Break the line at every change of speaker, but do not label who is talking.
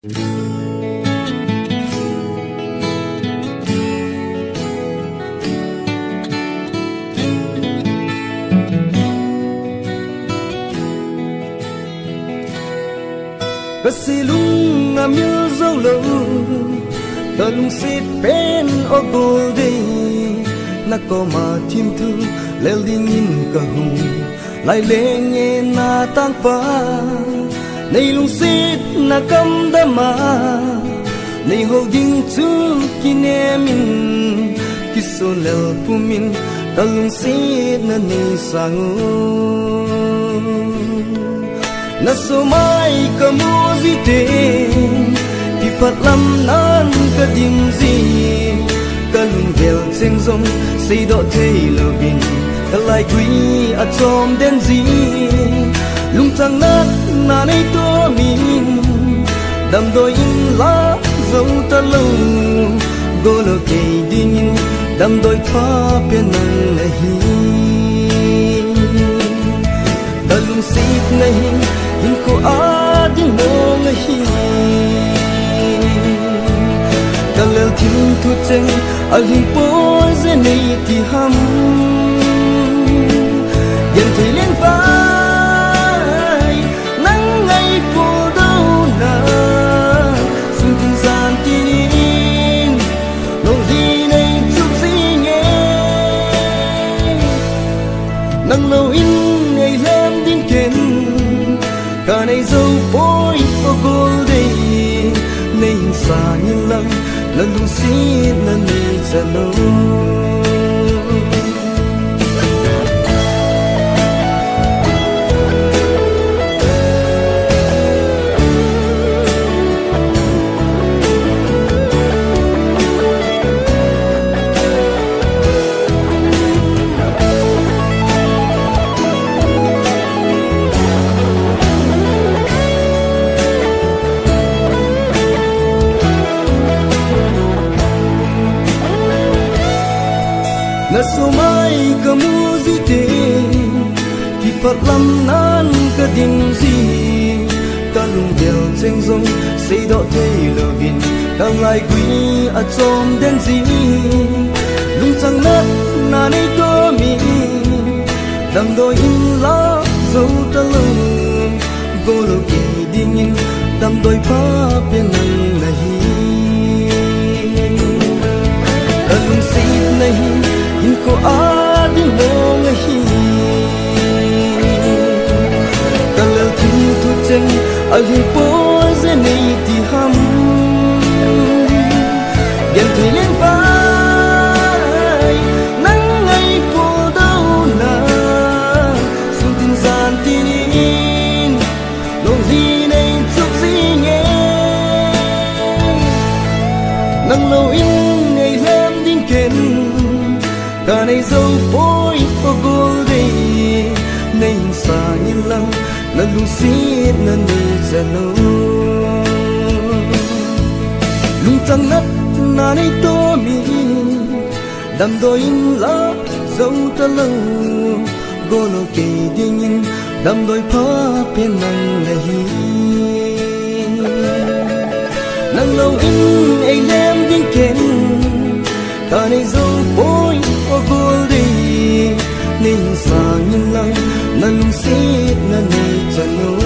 Cất xì lung ngắm như dấu lâu tờ lung xịt bên ô cô đi nà có mà thêm thư leo đi nhìn cả hùng lại lên nghe na tăng phá này lung xịt na cầm đá mà này hồ dinh chú kỳ nè mình kỳ số leo phu mình tờ lung xịt na này sang na so mai ka mu zi te ki phat lam nan ka dim zi ka lung vel seng zong sei do thei lo bin ka lai quy a chom den zi lung chang nát na nei to min dam do in la zo ta lo go lo ke ding dam doi pha pe nan la hi ka lung sit na hi in ko adi mo ngahi kalel thim thu cheng alhin po ze nei ti ham yan thei len vai nang ngai po đâu na sun tin san tin long di nei chuk si nghe nang lo in ngày lam din ken cả này dâu bối ô cô đây này xa như lăng lần lung xin lần này xa lâu na so mai ka mu zi te ki pat lam nan ka dim zi ka lung del cheng zong sei do thei lo vin ka ngai quy a chom den zi lung chang nát na nei to mi dam do in la zo ta lo go lo ke ding in dam doi pa pe nan na hi ka lung sit na hi in ko adi mo ngahi kalel thim thu cheng alhin po ze nei ti ham yan thei len vai nang ngai po đâu na sun tin gian tin in long di nei chuk si nghe nang lo in ngày lam din ken cả này dâu bối ô cô đây này xa như lăng lần lung xít lần đi xa lâu lung trăng nát na này to mi đam đôi in lá dâu ta lâu cô lo kề điên in đam đôi phá bên năng là hi năng lâu in ai đem điên kén cả này dâu bối ô cô đi nên xa như lăng na lung xít na này chẳng nô